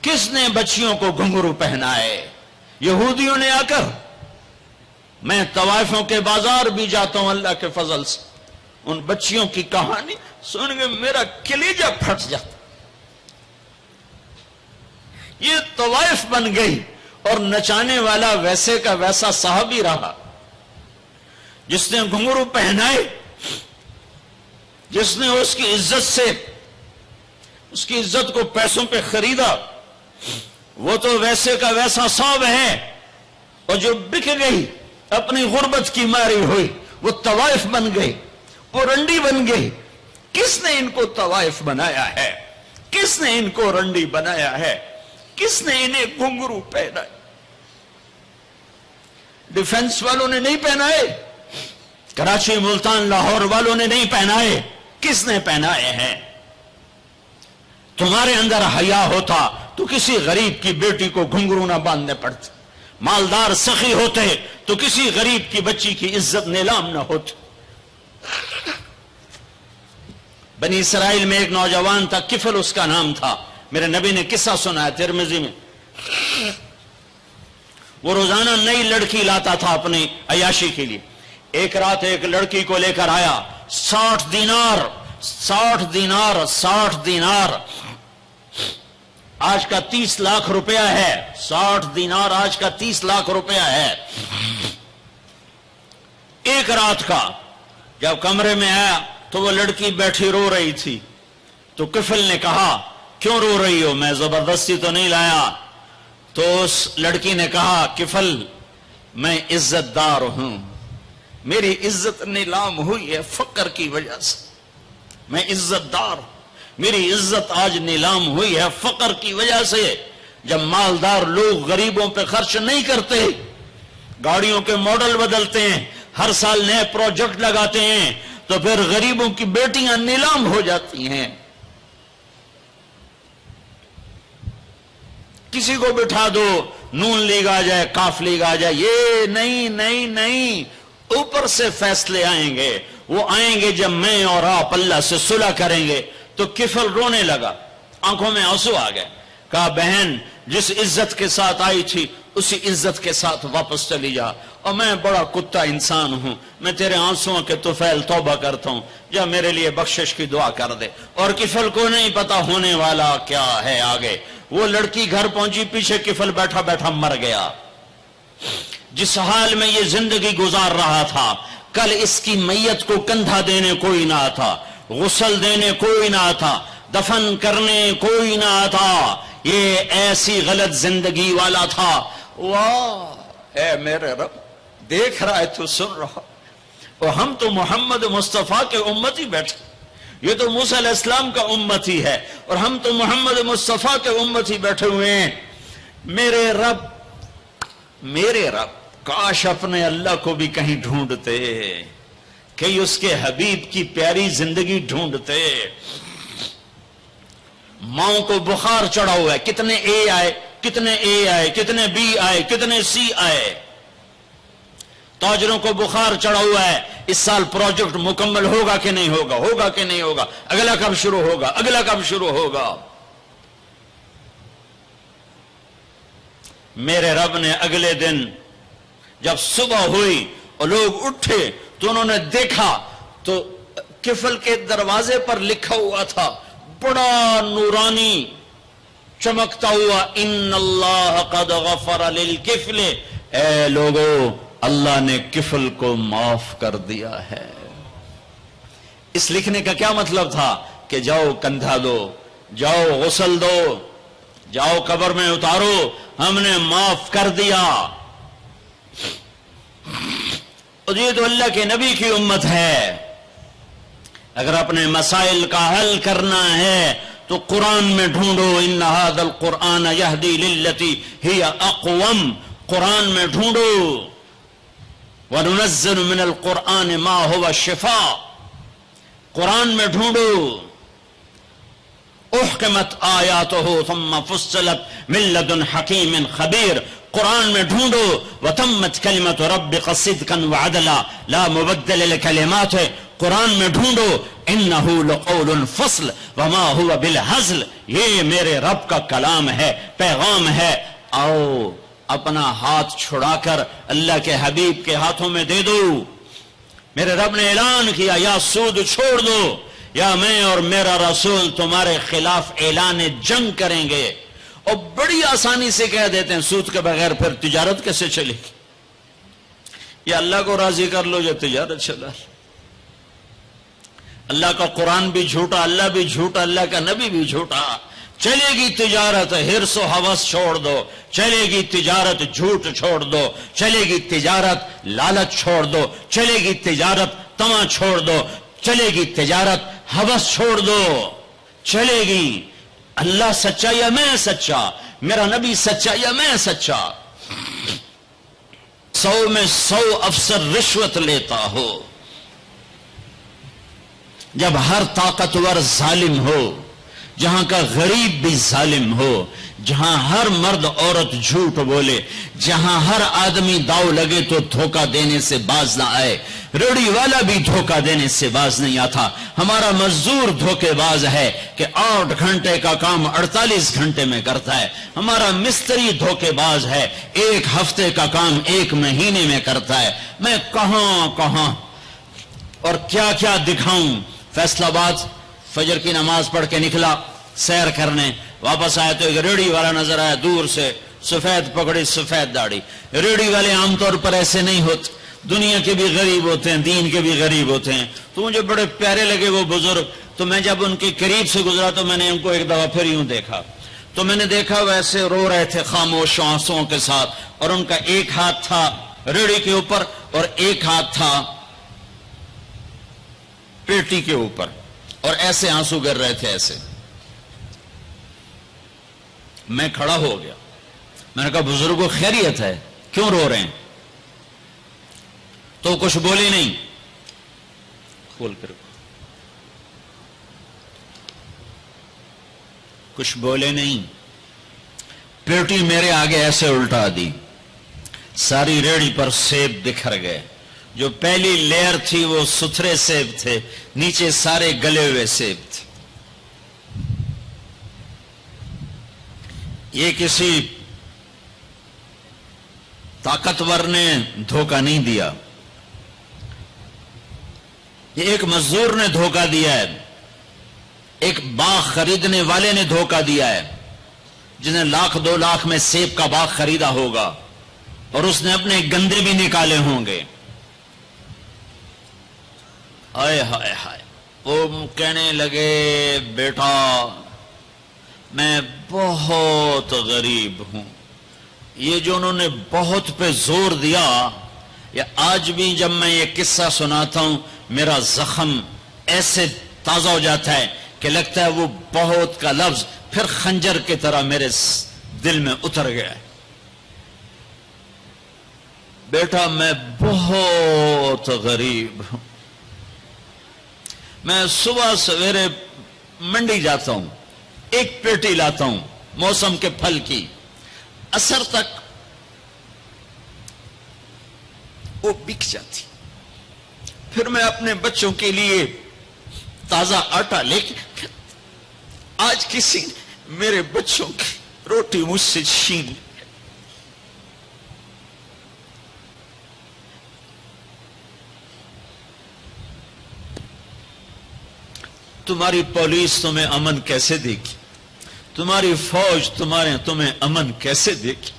کس نے بچیوں کو گھنگرو پہنائے؟ یہودیوں نے آ کر. میں طوائفوں کے بازار بھی جاتا ہوں اللہ کے فضل سے، ان بچیوں کی کہانی سن کے میرا کلیجہ پھٹ جاتا. یہ طوائف بن گئی اور نچانے والا ویسے کا ویسا صحابی رہا جس نے گھنگرو پہنائے، جس نے اس کی عزت سے اس کی عزت کو پیسوں پہ خریدا، وہ تو ویسے کا ویسا صاحب ہے. اور جو بک گئی اپنی غربت کی ماری ہوئی وہ طوائف بن گئی، وہ رنڈی بن گئی. کس نے ان کو طوائف بنایا ہے؟ کس نے ان کو رنڈی بنایا ہے؟ کس نے انہیں گھنگرو پہنائے؟ ڈیفنس والوں نے نہیں پہنائے، کراچی ملتان لاہور والوں نے نہیں پہنائے. کس نے پہنائے ہیں؟ تمہارے اندر حیا ہوتا تو کسی غریب کی بیٹی کو گھنگرو نہ باندھنے پڑتے، مالدار سخی ہوتے تو کسی غریب کی بچی کی عزت نیلام نہ ہوتی. بنی اسرائیل میں ایک نوجوان تھا، کفل اس کا نام تھا. میرے نبی نے قصہ سنا ہے ترمذی میں. وہ روزانہ نئی لڑکی لاتا تھا اپنی عیاشی کے لیے. ایک رات ایک لڑکی کو لے کر آیا، 60 دینار آج کا 30 لاکھ روپیہ ہے. 60 دینار آج کا 30 لاکھ روپیہ ہے. ایک رات کا جب کمرے میں آیا تو وہ لڑکی بیٹھی رو رہی تھی. تو کفل نے کہا کیوں رو رہی ہو؟ میں زبردستی تو نہیں لایا. تو اس لڑکی نے کہا کفل میں عزت دار ہوں، میری عزت نیلام ہوئی ہے فقر کی وجہ سے. میں عزت دار ہوں، میری عزت آج نیلام ہوئی ہے فقر کی وجہ سے. جب مالدار لوگ غریبوں پہ خرچ نہیں کرتے، گاڑیوں کے ماڈل بدلتے ہیں، ہر سال نئے پروجیکٹ لگاتے ہیں، تو پھر غریبوں کی بیٹیاں نیلام ہو جاتی ہیں. کسی کو بٹھا دو، نون لیگ آ جائے، کاف لیگ آ جائے، یہ نہیں، اوپر سے فیصلے آئیں گے. وہ آئیں گے جب میں اور آپ اللہ سے صلح کریں گے. تو کفل رونے لگا، آنکھوں میں آنسو آ گئے. کہا بہن جس عزت کے ساتھ آئی تھی اسی عزت کے ساتھ واپس چلی جا. اور میں بڑا کتا انسان ہوں، میں تیرے آنسوؤں کے طفیل توبہ کرتا ہوں، جا میرے لیے بخشش کی دعا کر دے. اور کفل کو نہیں پتا ہونے والا کیا ہے آگے. وہ لڑکی گھر پہنچی، پیچھے کفل بیٹھا بیٹھا مر گیا. جس حال میں یہ زندگی گزار رہا تھا، کل اس کی میت کو کندھا دینے کوئی نہ تھا، غسل دینے کوئی نہ تھا، دفن کرنے کوئی نہ تھا. یہ ایسی غلط زندگی والا تھا. واہ اے میرے رب، دیکھ رہا ہے تو سن رہا. اور ہم تو محمد مصطفیٰ کے امتی بیٹھے، یہ تو موسیٰ علیہ السلام کا امتی ہے اور ہم تو محمد مصطفیٰ کے امتی بیٹھے ہوئے ہیں. میرے رب کاش اپنے اللہ کو بھی کہیں ڈھونڈتے، کہیں اس کے حبیب کی پیاری زندگی ڈھونڈتے. ماؤں کو بخار چڑھا ہوا ہے، کتنے اے آئے، کتنے بی آئے، کتنے سی آئے. تاجروں کو بخار چڑھا ہوا ہے، اس سال پروجیکٹ مکمل ہوگا کہ نہیں ہوگا، اگلا کب شروع ہوگا. میرے رب نے اگلے دن جب صبح ہوئی اور لوگ اٹھے تو انہوں نے دیکھا تو کفل کے دروازے پر لکھا ہوا تھا بڑا نورانی چمکتا ہوا، ان اللہ قد غفر للکفل. اے لوگو، اللہ نے کفل کو معاف کر دیا ہے. اس لکھنے کا کیا مطلب تھا کہ جاؤ کندھا دو، جاؤ غسل دو، جاؤ قبر میں اتارو، ہم نے معاف کر دیا. اور یہ تو اللہ کے نبی کی امت ہے. اگر اپنے مسائل کا حل کرنا ہے تو قرآن میں ڈھونڈو، ان ھذا القرآن یہدی للتی ہی اقوم. قرآن میں ڈھونڈو. وَنُنَزِّلُ مِنَ الْقُرْآنِ مَا هُوَ شِفَاء. قرآن میں ڈھونڈو. احکمت آیاتہ ثم فصلت من لدن حکیم خبیر. قرآن میں ڈھونڈو. وَتَمَّتْ كَلِمَةُ رَبِّكَ صِدْقًا وَعَدْلًا لَا مُبَدِّلَ لِكَلِمَاتِهِ. قرآن میں ڈھونڈو انہ لقول فصل وما هو بالہزل، یہ میرے رب کا کلام ہے، پیغام ہے۔ آؤ اپنا ہاتھ چھڑا کر اللہ کے حبیب کے ہاتھوں میں دے دو۔ میرے رب نے اعلان کیا یا سود چھوڑ دو یا میں اور میرا رسول تمہارے خلاف اعلان جنگ کریں گے۔ اور بڑی آسانی سے کہہ دیتے ہیں سود کے بغیر پھر تجارت کیسے چلے گی؟ یا اللہ کو راضی کر لو یا تجارت چلا۔ اللہ کا قرآن بھی جھوٹا، اللہ بھی جھوٹا، اللہ کا نبی بھی جھوٹا۔ چلے گی تجارت، ہرس و ہوس چھوڑ دو، چلے گی تجارت جھوٹ چھوڑ دو، چلے گی تجارت لالچ چھوڑ دو، چلے گی تجارت طمع چھوڑ دو، چلے گی تجارت ہوس چھوڑ دو، چلے گی۔ اللہ سچا یا میں سچا، میرا نبی سچا یا میں سچا۔ 100 میں 100 افسر رشوت لیتا ہو، جب ہر طاقتور ظالم ہو، جہاں کا غریب بھی ظالم ہو، جہاں ہر مرد عورت جھوٹ بولے، جہاں ہر آدمی داؤ لگے تو دھوکہ دینے سے باز نہ آئے، ریڑھی والا بھی دھوکہ دینے سے باز نہیں آتا۔ ہمارا مزدور دھوکے باز ہے کہ 8 گھنٹے کا کام 48 گھنٹے میں کرتا ہے۔ ہمارا مستری دھوکے باز ہے، 1 ہفتے کا کام 1 مہینے میں کرتا ہے۔ میں کہاں اور کیا کیا دکھاؤں۔ فیصل آباد فجر کی نماز پڑھ کے نکلا سیر کرنے، واپس آیا تو ایک ریڑھی والا نظر آیا دور سے، سفید پگڑی سفید داڑھی۔ ریڑھی والے عام طور پر ایسے نہیں ہوتے، دنیا کے بھی غریب ہوتے ہیں، دین کے بھی غریب ہوتے ہیں۔ تو مجھے بڑے پیارے لگے وہ بزرگ، تو میں جب ان کے قریب سے گزرا تو میں نے ان کو ایک دفعہ پھر یوں دیکھا، تو میں نے دیکھا ویسے رو رہے تھے خاموش آنسوؤں کے ساتھ، اور ان کا ایک ہاتھ تھا ریڑھی کے اوپر اور ایک ہاتھ تھا پیٹی کے اوپر، اور ایسے آنسو گر رہے تھے ایسے۔ میں کھڑا ہو گیا، میں نے کہا بزرگوں خیریت ہے، کیوں رو رہے ہیں؟ تو کچھ بولے نہیں، کھول کر کچھ بولے نہیں، پیٹی میرے آگے ایسے الٹا دی، ساری ریڑھی پر سیب بکھر گئے۔ جو پہلی لیئر تھی وہ ستھرے سیب تھے، نیچے سارے گلے ہوئے سیب تھے۔ یہ کسی طاقتور نے دھوکہ نہیں دیا، یہ ایک مزدور نے دھوکہ دیا ہے، ایک باغ خریدنے والے نے دھوکہ دیا ہے، جس نے 1,00,000 2 لاکھ میں سیب کا باغ خریدا ہوگا اور اس نے اپنے گندے بھی نکالے ہوں گے۔ ہائے ہائے ہائے، وہ کہنے لگے بیٹا میں بہت غریب ہوں۔ یہ جو انہوں نے بہت پہ زور دیا، یا آج بھی جب میں یہ قصہ سناتا ہوں میرا زخم ایسے تازہ ہو جاتا ہے کہ لگتا ہے وہ بہت کا لفظ پھر خنجر کی طرح میرے دل میں اتر گیا ہے۔ بیٹا میں بہت غریب ہوں، میں صبح سویرے منڈی جاتا ہوں، ایک پیٹی لاتا ہوں موسم کے پھل کی، عصر تک وہ بک جاتی، پھر میں اپنے بچوں کے لیے تازہ آٹا لے کے، آج کسی نے میرے بچوں کی روٹی مجھ سے چھین لی۔ تمہاری پولیس تمہیں امن کیسے دے گی؟ تمہاری فوج تمہیں امن کیسے دے گی؟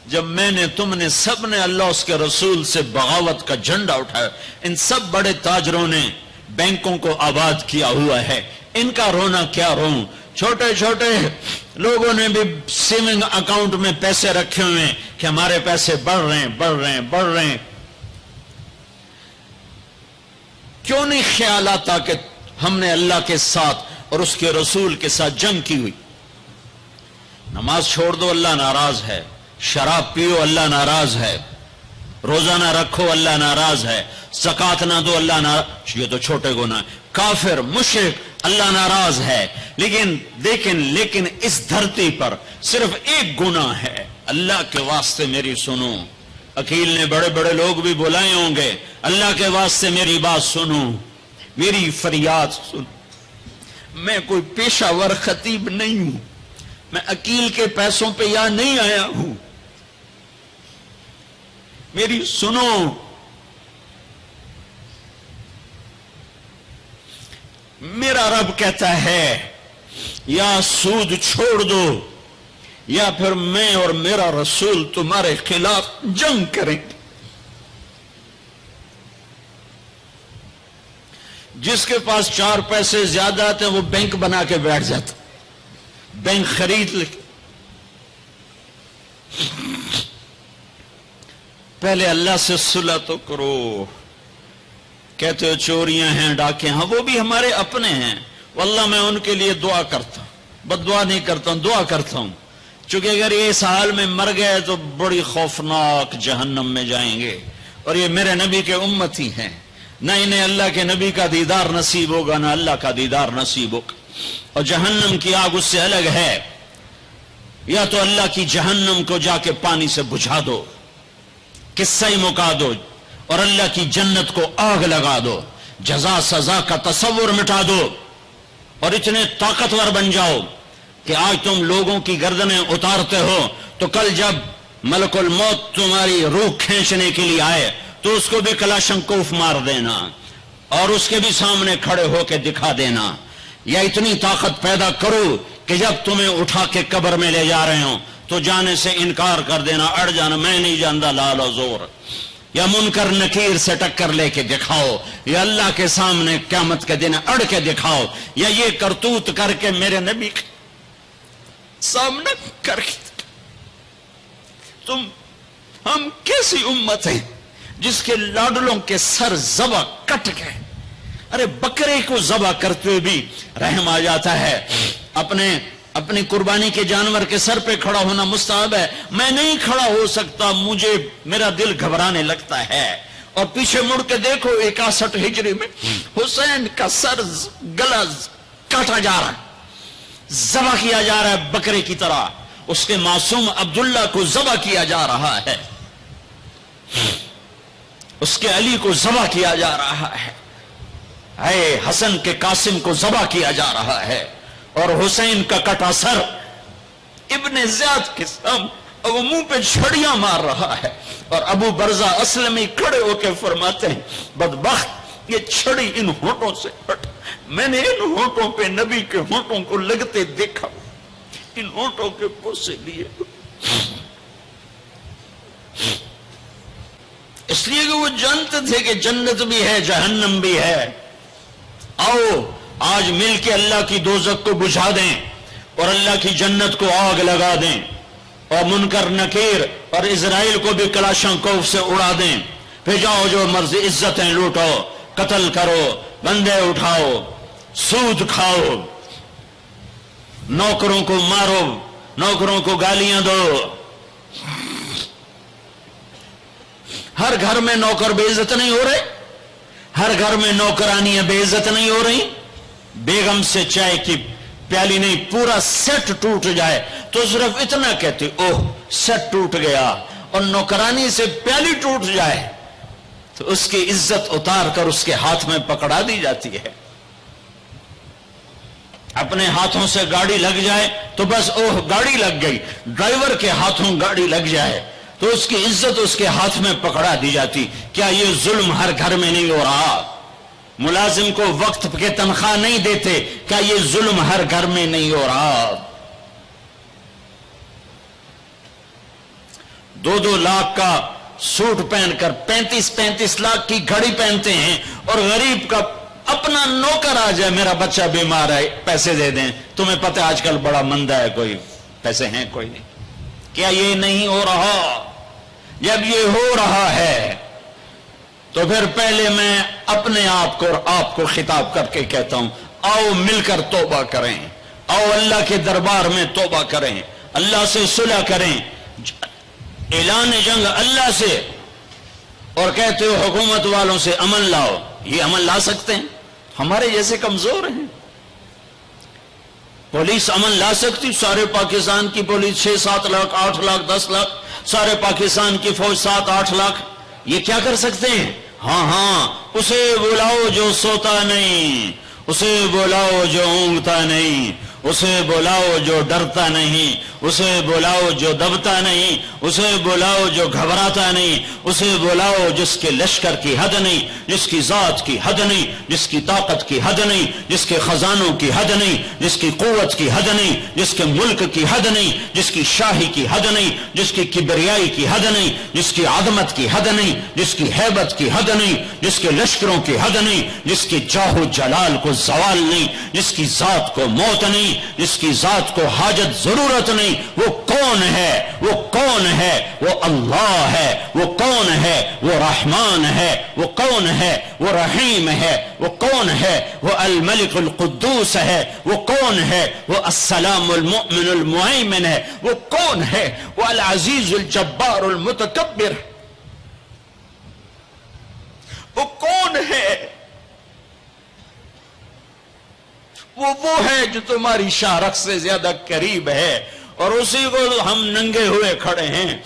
جب میں نے تم نے سب نے اللہ اس کے رسول سے بغاوت کا جھنڈا اٹھایا، ان سب بڑے تاجروں نے بینکوں کو آباد کیا ہوا ہے، ان کا رونا کیا روں؟ چھوٹے چھوٹے لوگوں نے بھی سیونگ اکاؤنٹ میں پیسے رکھے ہوئے ہیں کہ ہمارے پیسے بڑھ رہے ہیں۔ کیوں نہیں خیال آتا کہ ہم نے اللہ کے ساتھ اور اس کے رسول کے ساتھ جنگ کی ہوئی؟ نماز چھوڑ دو اللہ ناراض ہے، شراب پیو اللہ ناراض ہے، روزہ نہ رکھو اللہ ناراض ہے، زکوٰۃ نہ دو اللہ ناراض، یہ تو چھوٹے گناہ، کافر مشرک اللہ ناراض ہے، لیکن اس دھرتی پر صرف ایک گناہ ہے۔ اللہ کے واسطے میری سنو، عقیل نے بڑے بڑے لوگ بھی بلائے ہوں گے، اللہ کے واسطے میری بات سنو، میری فریاد سن. میں کوئی پیشہ ور خطیب نہیں ہوں، میں عقیل کے پیسوں پہ یہاں نہیں آیا ہوں. میری سنو. میرا رب کہتا ہے یا سود چھوڑ دو یا پھر میں اور میرا رسول تمہارے خلاف جنگ کریں گے. جس کے پاس 4 پیسے زیادہ آتے ہیں وہ بینک بنا کے بیٹھ جاتا، بینک خرید لے. پہلے اللہ سے صلح تو کرو. کہتے ہو چوریاں ہیں، ڈاکے ہیں، وہ بھی ہمارے اپنے ہیں. واللہ میں ان کے لیے دعا کرتا ہوں، بد دعا نہیں کرتا ہوں، دعا کرتا ہوں. چونکہ اگر یہ اس حال میں مر گئے تو بڑی خوفناک جہنم میں جائیں گے، اور یہ میرے نبی کے امتی ہیں. نہ انہیں اللہ کے نبی کا دیدار نصیب ہوگا نہ اللہ کا دیدار نصیب ہوگا. اور جہنم کی آگ اس سے الگ ہے. یا تو اللہ کی جہنم کو جا کے پانی سے بجھا دو، قصہ ہی مکا دو، اور اللہ کی جنت کو آگ لگا دو، جزا سزا کا تصور مٹا دو، اور اتنے طاقتور بن جاؤ کہ آج تم لوگوں کی گردنیں اتارتے ہو تو کل جب ملک الموت تمہاری روح کھینچنے کے لیے آئے تو اس کو بھی کلاشنکوف مار دینا اور اس کے بھی سامنے کھڑے ہو کے دکھا دینا. یا اتنی طاقت پیدا کرو کہ جب تمہیں اٹھا کے قبر میں لے جا رہے ہوں تو جانے سے انکار کر دینا، اڑ جانا، میں نہیں جانتا لال و زور. یا منکر نکیر سے ٹکر لے کے دکھاؤ، یا اللہ کے سامنے قیامت کے دن اڑ کے دکھاؤ، یا یہ کرتوت کر کے میرے نبی کے سامنے کر کے. ہم کیسی امت ہیں جس کے لاڈلوں کے سر ذبح کٹ گئے. ارے بکرے کو ذبح کرتے ہوئے بھی رحم آ جاتا ہے. اپنی قربانی کے جانور کے سر پہ کھڑا ہونا مستحب ہے. میں نہیں کھڑا ہو سکتا، مجھے میرا دل گھبرانے لگتا ہے. اور پیچھے مڑ کے دیکھو 61 ہجری میں حسین کا سر گلا کاٹا جا رہا ہے، ذبح کیا جا رہا ہے بکرے کی طرح. اس کے معصوم عبداللہ کو ذبح کیا جا رہا ہے، اس کے علی کو ذبح کیا جا رہا ہے، اے حسن کے قاسم کو ذبح کیا جا رہا ہے، اور حسین کا کٹا سر ابن زیاد کے سامنے وہ منہ پہ چھڑیاں مار رہا ہے. اور ابو برزہ اسلمی کھڑے ہو کے فرماتے ہیں بدبخت، یہ چھڑی ان ہونٹوں سے ہٹ. میں نے ان ہونٹوں پہ نبی کے ہونٹوں کو لگتے دیکھا، ان ہونٹوں کے پوسے لیے. اس لیے کہ وہ جانتے تھے کہ جنت بھی ہے جہنم بھی ہے. آؤ آج مل کے اللہ کی دوزخ کو بجھا دیں اور اللہ کی جنت کو آگ لگا دیں، اور منکر نکیر اور اسرائیل کو بھی کلاشنکوف سے اڑا دیں. پھر جاؤ جو مرضی عزتیں لوٹو، قتل کرو، بندے اٹھاؤ، سود کھاؤ، نوکروں کو مارو، نوکروں کو گالیاں دو. ہر گھر میں نوکر بے عزت نہیں ہو رہے، ہر گھر میں نوکرانیاں بے عزت نہیں ہو رہی. بیگم سے چائے کی پیالی نہیں پورا سیٹ ٹوٹ جائے تو صرف اتنا کہتے اوہ سیٹ ٹوٹ گیا، اور نوکرانی سے پیالی ٹوٹ جائے تو اس کی عزت اتار کر اس کے ہاتھ میں پکڑا دی جاتی ہے. اپنے ہاتھوں سے گاڑی لگ جائے تو بس اوہ گاڑی لگ گئی. ڈرائیور کے ہاتھوں گاڑی لگ جائے تو اس کی عزت اس کے ہاتھ میں پکڑا دی جاتی. کیا یہ ظلم ہر گھر میں نہیں ہو رہا؟ ملازم کو وقت کے تنخواہ نہیں دیتے، کیا یہ ظلم ہر گھر میں نہیں ہو رہا؟ 2-2 لاکھ کا سوٹ پہن کر 35-35 لاکھ کی گھڑی پہنتے ہیں، اور غریب کا اپنا نوکر آ جائے میرا بچہ بیمار ہے پیسے دے دیں. تمہیں پتہ آج کل بڑا مندہ ہے، کوئی پیسے ہیں کوئی نہیں. کیا یہ نہیں ہو رہا؟ جب یہ ہو رہا ہے تو پھر پہلے میں اپنے آپ کو اور آپ کو خطاب کر کے کہتا ہوں آؤ مل کر توبہ کریں، آؤ اللہ کے دربار میں توبہ کریں، اللہ سے صلح کریں. اعلان جنگ اللہ سے، اور کہتے ہو حکومت والوں سے امن لاؤ. یہ امن لا سکتے ہیں؟ ہمارے جیسے کمزور ہیں. پولیس امن لا سکتی؟ سارے پاکستان کی پولیس 6-7 لاکھ 8 لاکھ 10 لاکھ، سارے پاکستان کی فوج 7-8 لاکھ، یہ کیا کر سکتے ہیں؟ ہاں ہاں اسے بلاؤ جو سوتا نہیں، اسے بلاؤ جو اونگتا نہیں، اسے بلاؤ جو ڈرتا نہیں، اسے بلاؤ جو دبتا نہیں، اسے بلاؤ جو گھبراتا نہیں، اسے بلاؤ جس کے لشکر کی حد نہیں، جس کی ذات کی حد نہیں، جس کی طاقت کی حد نہیں، جس کے خزانوں کی حد نہیں، جس کی قوت کی حد نہیں، جس کے ملک کی حد نہیں، جس کی شاہی کی حد نہیں، جس کی کبریائی کی حد نہیں، جس کی عظمت کی حد نہیں، جس کی ہیبت کی حد نہیں، جس کے لشکروں کی حد نہیں، جس کی جاہ و جلال کو زوال نہیں، جس کی ذات کو موت نہیں، جس کی ذات کو حاجت ضرورت نہیں۔ وہ کون ہے؟ وہ کون ہے؟ وہ اللہ ہے۔ وہ کون ہے؟ وہ رحمان ہے۔ وہ کون ہے؟ وہ رحیم ہے۔ وہ کون ہے؟ وہ الملک القدوس ہے۔ وہ کون ہے؟ وہ السلام المؤمن المہیمن ہے۔ وہ کون ہے؟ وہ العزیز الجبار المتکبر۔ وہ کون ہے؟ وہ ہے جو تمہاری شاہ رخ سے زیادہ قریب ہے، اور اسی کو ہم ننگے ہوئے کھڑے ہیں۔